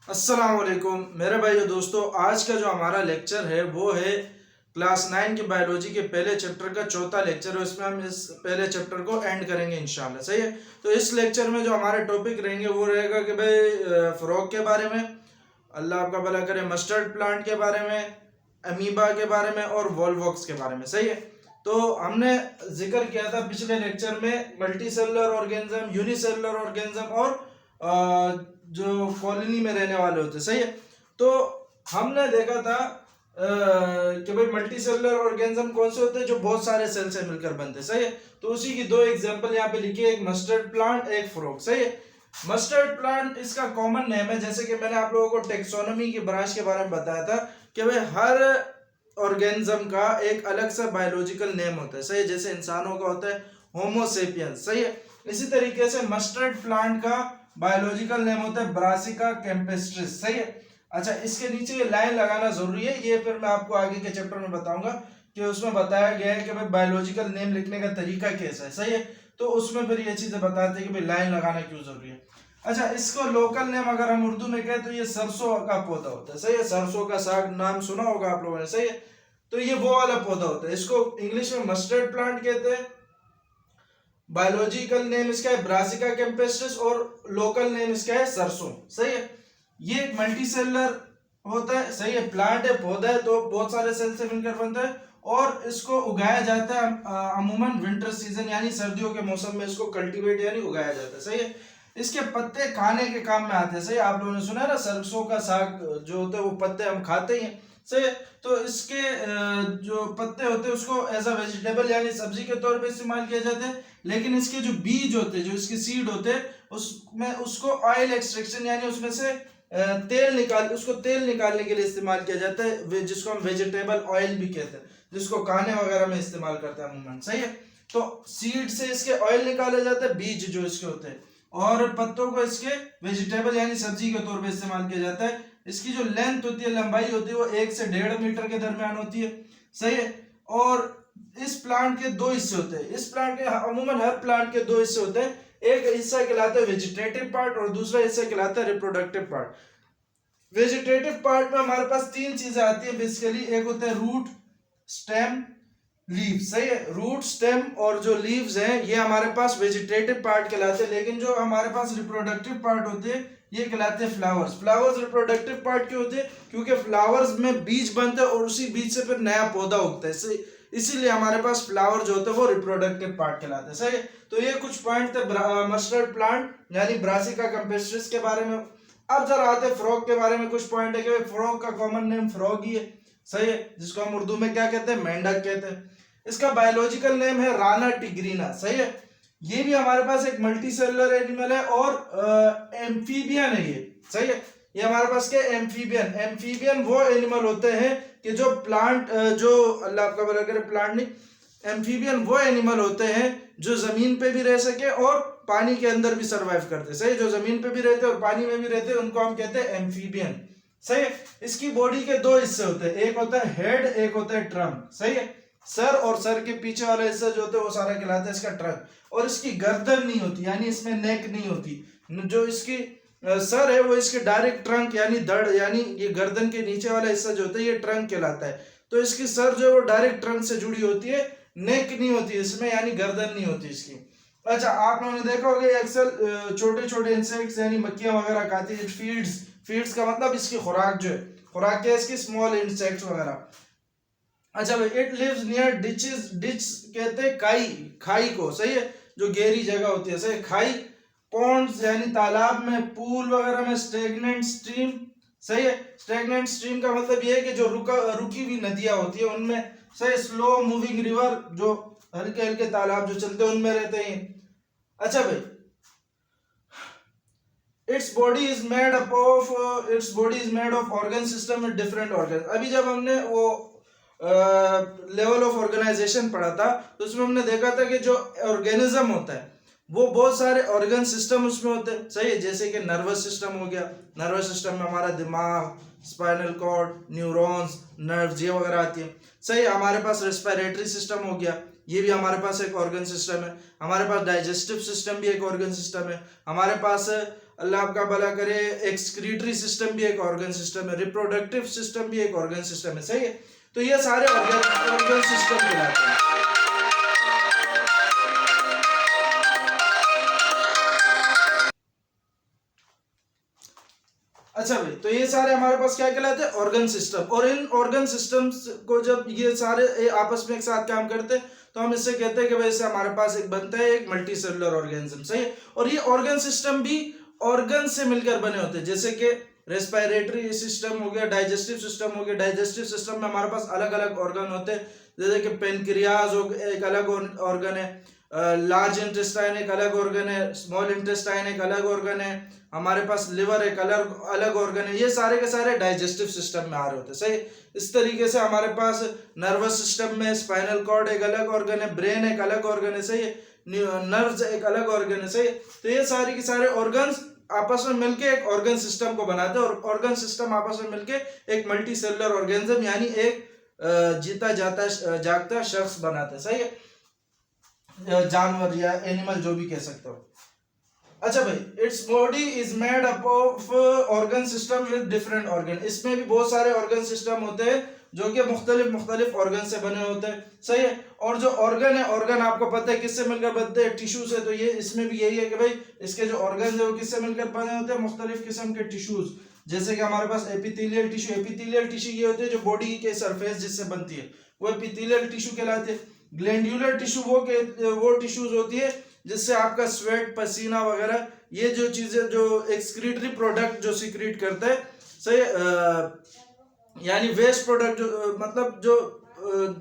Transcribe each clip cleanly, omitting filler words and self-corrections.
अस्सलाम वालेकुम मेरे भाइयों दोस्तों। आज का जो हमारा लेक्चर है वो है क्लास 9 की बायोलॉजी के पहले चैप्टर का चौथा लेक्चर है। उसमें हम इस पहले चैप्टर को एंड करेंगे इंशाल्लाह। सही है। तो इस लेक्चर में जो हमारे टॉपिक रहेंगे वो रहेगा कि भाई फ्रॉग के बारे में, अल्लाह आपका भला करे, मस्टर्ड प्लांट के बारे में, अमीबा के बारे में और वॉलवॉक्स के बारे में। सही है। तो हमने जिक्र किया था पिछले लेक्चर में multi cellular organism, unicellular organism और जो कॉलोनी में रहने वाले होते। सही है। तो हमने देखा था कि भाई मल्टी सेलुलर ऑर्गेनिज्म कौन से होते हैं, जो बहुत सारे सेल से मिलकर बनते हैं। सही है। तो उसी की दो एग्जांपल यहाँ पे लिखी है, एक मस्टर्ड प्लांट, एक फ्रॉग। सही है। मस्टर्ड प्लांट इसका कॉमन नेम है, जैसे कि मैंने आप लोगों को टेक्सोनोमी की ब्रांच के बारे में बताया था कि भाई हर ऑर्गेनिज्म का एक अलग सा बायोलॉजिकल नेम होता है। सही है। जैसे इंसानों का होता है होमो सेपियंस। सही है। इसी तरीके से मस्टर्ड प्लांट का बायोलॉजिकल नेम होता है ब्रासिका कैम्पेस्ट्रिस। सही है। अच्छा, इसके नीचे ये लाइन लगाना जरूरी है, ये फिर मैं आपको आगे के चैप्टर में बताऊंगा कि उसमें बताया गया है कि भाई बायोलॉजिकल नेम लिखने का तरीका कैसा है। सही है। तो उसमें फिर ये चीजें बताते हैं कि भाई लाइन लगाना क्यों जरूरी है। अच्छा, इसको लोकल नेम अगर हम उर्दू में कहें तो ये सरसों का पौधा होता है। सही है। सरसों का साग नाम सुना होगा आप लोगों ने। सही है। तो ये वो वाला पौधा होता है, इसको इंग्लिश में मस्टर्ड प्लांट कहते हैं। बायोलॉजिकल नेम इसका है ब्रासिका कैम्पेस्ट्रिस और लोकल नेम इसका है सरसों। सही है। ये एक मल्टी सेलुलर होता है। सही है। प्लांट है, पौधा है, तो बहुत सारे सेल से मिलकर बनता है और इसको उगाया जाता है अमूमन विंटर सीजन यानी सर्दियों के मौसम में इसको कल्टीवेट यानी उगाया जाता है। सही है। इसके पत्ते खाने के काम में आते हैं। सही, आप लोगों ने सुना है ना, सरसों का साग जो होता है वो पत्ते हम खाते ही हैं। सही। तो इसके जो पत्ते होते हैं उसको एज अ वेजिटेबल यानी सब्जी के तौर पे इस्तेमाल किया जाता है, लेकिन इसके जो बीज होते हैं, जो इसके सीड होते हैं, उसमें उसको ऑयल एक्सट्रैक्शन यानी उसमें से उसको तेल निकालने के लिए इस्तेमाल किया जाता है, जिसको हम वेजिटेबल ऑयल भी कहते हैं, जिसको खाने वगैरह में इस्तेमाल करते हैं अमूमन। सही है। तो सीड से इसके ऑयल निकाले जाते हैं, बीज जो इसके होते हैं, और पत्तों को इसके वेजिटेबल यानी सब्जी के तौर पे इस्तेमाल किया जाता है। इसकी जो लेंथ होती है, लंबाई होती है, वो 1 से 1.5 मीटर के दरमियान होती है। सही है। और इस प्लांट के दो हिस्से होते हैं। इस प्लांट के अमूमन हर प्लांट के दो हिस्से होते हैं। एक हिस्सा कहलाता है वेजिटेटिव पार्ट और दूसरा हिस्सा कहलाता है रिप्रोडक्टिव पार्ट। वेजिटेटिव पार्ट में हमारे पास तीन चीजें आती है बेसिकली। एक होता है रूट, स्टेम, लीव। सही है। रूट, स्टेम और जो लीव्स हैं ये हमारे पास वेजिटेटिव पार्ट कहलाते हैं, लेकिन जो हमारे पास रिप्रोडक्टिव पार्ट होते हैं ये कहलाते हैं फ्लावर्स। फ्लावर्स रिप्रोडक्टिव पार्ट क्यों होते हैं? क्योंकि फ्लावर्स में बीज बनते हैं और उसी बीज से फिर नया पौधा उगता है, इसीलिए हमारे पास फ्लावर जो होते हैं वो रिप्रोडक्टिव पार्ट कहलाते हैं। सही है। तो ये कुछ पॉइंट थे मस्टर्ड प्लांट यानी ब्रासिका कैम्पेस्ट्रिस के बारे में। अब जरा आते हैं फ्रॉग के बारे में। कुछ पॉइंट है कि फ्रॉग का कॉमन नेम फ्रॉग ही है। सही है। जिसको हम उर्दू में क्या कहते हैं? मेंढक कहते हैं। इसका बायोलॉजिकल नेम है राना टिग्रीना। सही है। ये भी हमारे पास एक मल्टी सेलुलर एनिमल है और एम्फीबियन है ये। सही है। ये हमारे पास क्या? एम्फीबियन। एम्फीबियन वो एनिमल होते हैं कि जो प्लांट जो अल्लाह आपका भला करे, प्लांट नहीं, एम्फीबियन वो एनिमल होते हैं जो जमीन पे भी रह सके और पानी के अंदर भी सरवाइव करते हैं। सही। जो जमीन पे भी रहते हैं और पानी में भी रहते हैं उनको हम कहते हैं एम्फीबियन। सही है। इसकी बॉडी के दो हिस्से होते हैं, एक होता है हेड, एक होता है ट्रंक। सही है। सर और सर के पीछे वाला हिस्सा जो होता है वो सारा कहलाता है इसका ट्रंक। और इसकी गर्दन नहीं होती यानी इसमें नेक नहीं होती। जो इसकी सर है वो इसके डायरेक्ट ट्रंक यानी धड़ यानी ये गर्दन के नीचे वाला हिस्सा जो होता है ये ट्रंक कहलाता है। तो इसकी सर जो है वो डायरेक्ट ट्रंक से जुड़ी होती है, नेक नहीं होती इसमें यानी गर्दन नहीं होती इसकी। अच्छा, आप लोगों ने देखा होगा अक्सर छोटे छोटे इंसेक्ट्स यानी मक्खियां वगैरह खाती है। फीड्स का मतलब इसकी खुराक जो है, खुराक क्या है इसकी? स्मॉल इंसेक्ट्स वगैरह। अच्छा भाई, it lives near ditches. Ditch कहते हैं खाई को। सही है। जो गहरी जगह होती है। सही। खाई, पॉन्ड्स यानी तालाब में, पूल वगैरह में, स्टेगनेंट स्ट्रीम। सही है। स्टेगनेंट स्ट्रीम का मतलब ये है कि जो रुकी हुई नदियां होती है उनमें। सही। स्लो मूविंग रिवर, जो हल्के हल्के तालाब जो चलते हैं उनमें रहते हैं। अच्छा भाई, its body is made of organ system में डिफरेंट ऑर्गन। अभी जब हमने वो लेवल ऑफ ऑर्गेनाइजेशन पढ़ा था तो उसमें हमने देखा था कि जो ऑर्गेनिज्म होता है वो बहुत सारे ऑर्गन सिस्टम उसमें होते हैं। सही है। जैसे कि नर्वस सिस्टम हो गया, नर्वस सिस्टम में हमारा दिमाग, स्पाइनल कॉर्ड, न्यूरॉन्स, नर्व्स ये वगैरह आती है। सही है। हमारे पास रेस्पिरेटरी सिस्टम हो गया, ये भी हमारे पास एक ऑर्गन सिस्टम है। हमारे पास डाइजेस्टिव सिस्टम भी एक ऑर्गन सिस्टम है। हमारे पास अल्लाह आपका भला करे एक्सक्रीटरी सिस्टम भी एक ऑर्गन सिस्टम है। रिप्रोडक्टिव सिस्टम भी एक ऑर्गन सिस्टम है, सही है। तो ये सारे ऑर्गन सिस्टम कहलाते हैं। अच्छा भाई, तो ये सारे हमारे पास क्या कहलाते हैं, ऑर्गन सिस्टम। और इन ऑर्गन सिस्टम्स को जब ये सारे आपस में एक साथ काम करते हैं तो हम इससे कहते हैं कि भाई इससे हमारे पास एक बनता है एक मल्टी सेलुलर ऑर्गेनिज्म, सही है। और ये ऑर्गन सिस्टम भी ऑर्गन से मिलकर बने होते हैं, जैसे कि रेस्पिरेटरी सिस्टम हो गया, डाइजेस्टिव सिस्टम हो गया। डाइजेस्टिव सिस्टम में हमारे पास अलग अलग ऑर्गन होते हैं, जैसे कि पेनक्रियाज हो एक अलग ऑर्गन है, लार्ज इंटेस्टाइन एक अलग ऑर्गन है, स्मॉल इंटेस्टाइन एक अलग ऑर्गन है, हमारे पास लिवर एक अलग अलग ऑर्गन है। ये सारे के सारे डाइजेस्टिव सिस्टम में आ रहे होते हैं, सही। इस तरीके से हमारे पास नर्वस सिस्टम में स्पाइनल कॉर्ड एक अलग ऑर्गन है, ब्रेन एक अलग ऑर्गन है, सही है, नर्व्स एक अलग ऑर्गन है, सही। तो ये सारे के सारे ऑर्गन्स आपस में मिलके एक ऑर्गन सिस्टम को बनाते हैं, और ऑर्गन सिस्टम आपस में मिलके एक मल्टी सेलुलर ऑर्गेनिज्म यानी एक जीता जाता जागता शख्स बनाते हैं, सही है, जानवर या एनिमल जो भी कह सकते हो। अच्छा भाई, its body is made up of organ system with different organ. इसमें भी बहुत सारे ऑर्गन सिस्टम होते हैं जो कि मुख्तलिफ ऑर्गन से बने होते हैं, सही है। और जो ऑर्गन है, ऑर्गन आपको पता है किससे मिलकर बनते हैं, टिश्यू से। तो ये इसमें भी यही है कि भाई इसके जो ऑर्गन है वो किससे मिलकर बने होते हैं, मुख्तलिफ किस्म के टिश्यूज। जैसे कि हमारे पास एपिथेलियल टिश्यू, एपिथेलियल टिश्यू ये होते हैं जो बॉडी के सरफेस जिससे बनती है, वो एपिथेलियल टिश्यू कहलाते हैं। ग्लैंडुलर टिश्यू वो टिश्यूज होती है जिससे आपका स्वेट, पसीना वगैरह ये जो चीजें जो एक्सक्रीटरी प्रोडक्ट जो सिक्रीट करते हैं, सही, यानी वेस्ट प्रोडक्ट जो मतलब जो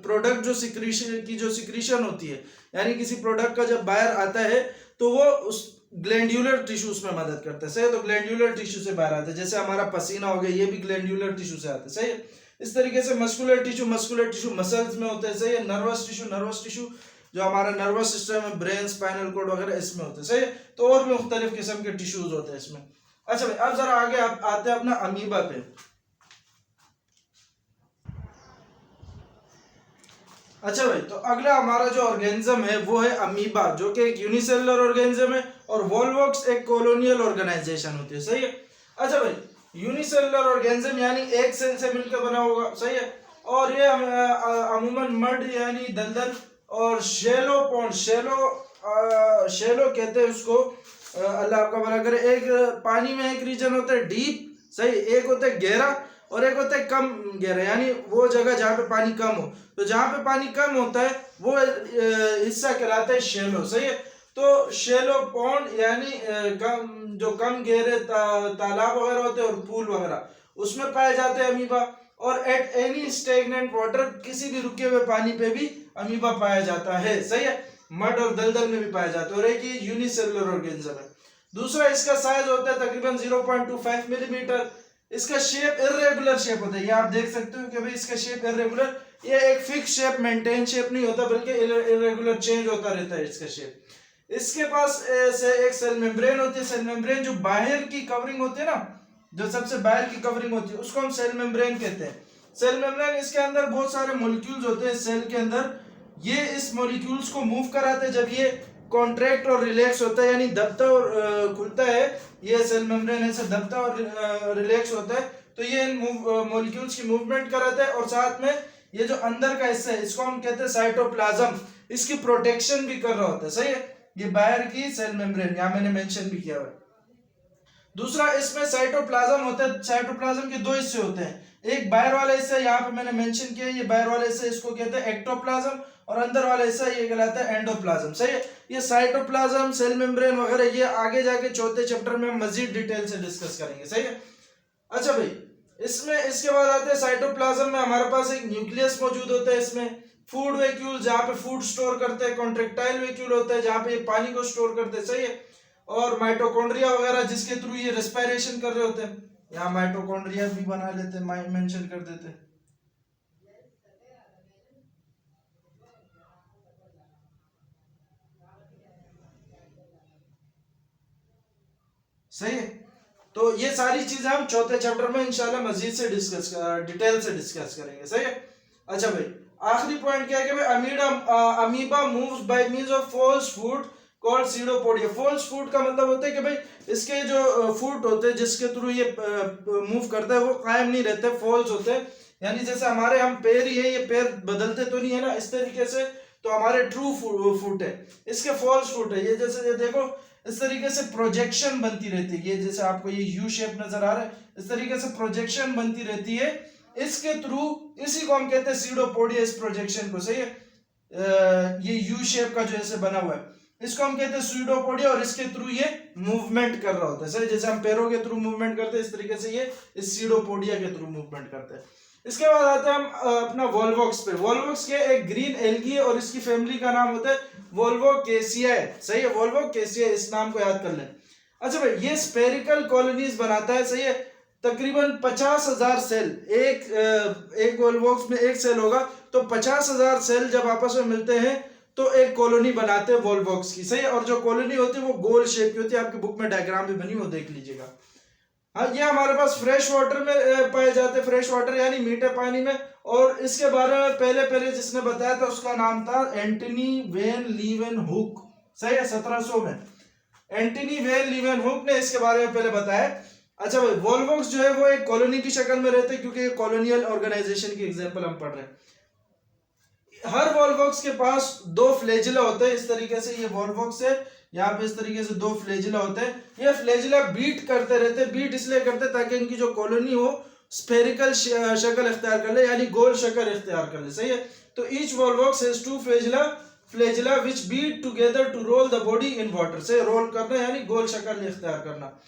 प्रोडक्ट जो सिक्रीशन होती है, यानी किसी प्रोडक्ट का जब बाहर आता है तो वो उस ग्लैंडुलर टिश्यूज में मदद करता है, सही। तो ग्लैंडुलर टिश्यू से बाहर आता है, जैसे हमारा पसीना हो गया, ये भी ग्लैंडुलर टिश्यू से आता है, सही। इस तरीके से मस्कुलर टिश्यू मसल्स में होते हैं, सही है। नर्वस टिश्यू जो हमारा नर्वस सिस्टम है, ब्रेन, स्पाइनल कॉर्ड वगैरह इसमें होते हैं, सही है। तो और भी मुख्तलिफ किस्म के टिश्यूज होते हैं इसमें। अच्छा भाई, अब जरा आगे आते हैं अपना अमीबा पे। अच्छा भाई, तो अगला हमारा जो ऑर्गेनिज्म है वो है अमीबा, जो कि एक यूनिसेलुलर ऑर्गेनिज्म है, और वॉल्वॉक्स एक कॉलोनियल ऑर्गेनाइजेशन होती है, सही है। अच्छा भाई, यूनिसेलुलर ऑर्गेनिज्म यानी एक सेल से मिलकर बना होगा, सही है। और ये अमूमन मड यानी दलदल और शेलो पॉन्ड, शेलो कहते हैं उसको, अल्लाह आपका भला करे। एक पानी में एक रीजन होता है डीप, सही, एक होता है गहरा और एक होता है कम गहरा, यानी वो जगह जहाँ पे पानी कम हो। तो जहाँ पे पानी कम होता है वो हिस्सा कहलाता है शेलो, सही है। तो शेलो पॉन्ड यानी कम गहरे तालाब वगैरह होते हैं और पूल वगैरह, उसमें पाए जाते हैं अमीबा। और एट एनी स्टेगनेंट वाटर, किसी भी रुके हुए पानी पे भी अमीबा पाया जाता है, सही है। मड और दलदल में भी पाया जाता है, और एक ये यूनिसेलुलर ऑर्गेनिज्म है। दूसरा, इसका साइज होता है तकरीबन 0.25 मिलीमीटर। इसका शेप इर्रेगुलर शेप होता है, ये आप देख सकते हो कि भाई इसका शेप इर्रेगुलर, ये एक फिक्स शेप, मेंटेन शेप नहीं होता, बल्कि इर्रेगुलर चेंज होता रहता है इसका शेप। इसके पास से एक सेल मेम्ब्रेन होती है। सेल मेम्ब्रेन जो बाहर की कवरिंग होती है ना, जो सबसे बाहर की कवरिंग होती है, उसको हम सेल मेम्ब्रेन कहते हैं। सेल मेम्ब्रेन, इसके अंदर बहुत सारे मॉलिक्यूल्स होते हैं सेल के अंदर। ये इस मॉलिक्यूल्स को मूव कराते हैं जब ये कॉन्ट्रैक्ट और रिलैक्स होता है, यानी दबता और खुलता है। ये सेल मेम्ब्रेन ऐसे दबता और रिलैक्स होता है, तो ये इन मॉलिक्यूल्स की मूवमेंट कराता है। और साथ में ये जो अंदर का हिस्सा है इसको हम कहते हैं साइटोप्लाज्म, इसकी प्रोटेक्शन भी कर रहा होता है, सही है। ये बाहर की सेल मेम्ब्रेन, यहाँ मैंने मेंशन भी किया हुआ है। दूसरा, इसमें साइटोप्लाज्म होता है। साइटोप्लाज्म के दो हिस्से होते हैं, एक बाहर वाला हिस्सा यहाँ पे मैंने मेंशन किया है, ये बाहर वाला हिस्सा इसको कहते हैं एक्टोप्लाज्म, और अंदर वाला हिस्सा ये कहलाता है एंडोप्लाज्म, सही है। ये साइटोप्लाज्म, सेल मेम्ब्रेन वगैरह ये आगे जाके चौथे चैप्टर में मजीद डिटेल से डिस्कस करेंगे, सही है। अच्छा भाई, इसमें इसके बाद आते हैं साइटोप्लाज्म में हमारे पास एक न्यूक्लियस मौजूद होता है। इसमें फूड वैक्यूल, जहाँ पे फूड स्टोर करते हैं, कॉन्ट्रेक्टाइल वैक्यूल होता है जहाँ पे ये पानी को स्टोर करते हैं, सही है। और माइटोकॉन्ड्रिया वगैरह जिसके थ्रू ये रेस्पिरेशन कर रहे होते हैं, यहाँ माइटोकॉन्ड्रिया भी बना लेते हैं, मेंशन कर देते हैं, सही है। तो ये सारी चीजें हम चौथे चैप्टर में इंशाल्लाह मजीद से डिटेल से डिस्कस करेंगे, सही है। अच्छा भाई, आखिरी पॉइंट क्या है कि भाई amoeba moves by means of false food called pseudopodia. False food का मतलब होता है कि भाई इसके जो फूड होते हैं जिसके थ्रू ये मूव करता है वो कायम नहीं रहते, फॉल्स होते हैं। यानी जैसे हमारे हम पैर ही है, ये पैर बदलते तो नहीं है ना इस तरीके से, तो हमारे ट्रू फुट है, इसके फॉल्स फुट है। ये जैसे ये देखो इस तरीके से प्रोजेक्शन बनती रहती है, ये जैसे आपको ये यू शेप नजर आ रहा है, इस तरीके से प्रोजेक्शन बनती रहती है इसके थ्रू, इसी को हम कहते हैं सीडोपोडिया, इस प्रोजेक्शन को। सही है, ये यू शेप का जो ऐसे बना हुआ है इसको हम कहते हैं सीडोपोडिया, और इसके थ्रू ये मूवमेंट कर रहा होता है। सही, जैसे हम पैरों के थ्रू मूवमेंट करते हैं इस तरीके से ये इस सीडोपोडिया के थ्रू मूवमेंट करते हैं। इसके बाद आते हैं हम अपना वॉल्वॉक्स पे। वॉल्वॉक्स के एक ग्रीन एल्गी है और इसकी फैमिली का नाम होता है वोल्वोकेसियाए। सही है, वोल्वोकेसिया, इस नाम को याद कर लें। अच्छा भाई, ये स्पेरिकल कॉलोनीज बनाता है। सही है, तकरीबन 50,000 सेल, एक वॉल्वॉक्स में एक सेल होगा तो 50,000 सेल जब आपस में मिलते हैं तो एक कॉलोनी बनाते हैं वॉल्वॉक्स की। सही है, और जो कॉलोनी होती है वो गोल शेप की होती है, आपकी बुक में डायग्राम भी बनी हो, देख लीजिएगा। हाँ, ये हमारे पास फ्रेश वाटर में पाए जाते हैं, फ्रेश वाटर यानी मीठे पानी में। और इसके बारे में पहले जिसने बताया था उसका नाम था एंटनी वेन लीवेनहुक। सही है, 1700 में एंटनी वेन लीवेनहुक ने इसके बारे में पहले बताया। अच्छा भाई, वॉल्वॉक्स जो है वो एक कॉलोनी की शक्ल में रहते हैं क्योंकि ये कॉलोनियल ऑर्गेनाइजेशन की एग्जांपल हम पढ़ रहे हैं। हर वॉल्वॉक्स के पास 2 फ्लैजिला होते हैं, इस तरीके से ये वॉल्वॉक्स है, यहाँ पे इस तरीके से 2 फ्लैजिला होते हैं। ये फ्लैजिला बीट करते रहते हैं, बीट इसलिए करते हैं ताकि इनकी जो कॉलोनी हो स्फेरिकल शक्ल इख्तियार कर ले, यानी गोल शक्ल इख्तियार कर ले। सही है, तो each volvox has 2 flagella which beat together to roll the body in water. से रोल करना यानी गोल शक्ल इख्तियार करना।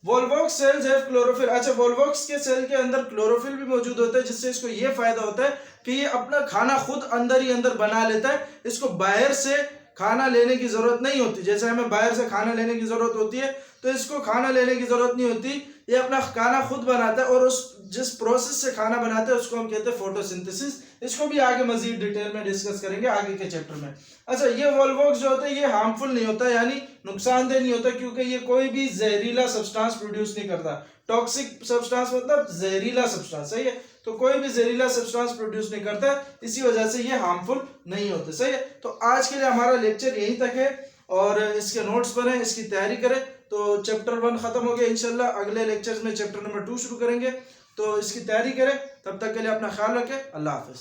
Volvox cells have chlorophyll. अच्छा, वॉल्वॉक्स के सेल के अंदर क्लोरोफिल भी मौजूद होता है, जिससे इसको ये फायदा होता है कि ये अपना खाना खुद अंदर ही अंदर बना लेता है, इसको बाहर से खाना लेने की जरूरत नहीं होती। जैसे हमें बाहर से खाना लेने की जरूरत होती है तो इसको खाना लेने की जरूरत नहीं होती, ये अपना खाना खुद बनाता है। और उस जिस प्रोसेस से खाना बनाते हैं उसको हम कहते हैं फोटोसिंथेसिस। इसको भी आगे मजीद डिटेल में डिस्कस करेंगे आगे के चैप्टर में। अच्छा, ये वॉल्वॉक्स जो होता है ये हार्मफुल नहीं होता, यानी नुकसानदेह नहीं होता, क्योंकि ये कोई भी जहरीला सब्सटेंस प्रोड्यूस नहीं करता। टॉक्सिक सब्सटेंस मतलब जहरीला सब्सटेंस। सही है, तो कोई भी जहरीला सब्सटेंस प्रोड्यूस नहीं करता, इसी वजह से ये हार्मफुल नहीं होते। सही है, तो आज के लिए हमारा लेक्चर यहीं तक है और इसके नोट्स बने, इसकी तैयारी करें। तो चैप्टर 1 खत्म हो गया, इंशाल्लाह अगले लेक्चर्स में चैप्टर नंबर 2 शुरू करेंगे, तो इसकी तैयारी करें। तब तक के लिए अपना ख्याल रखें, अल्लाह हाफिज।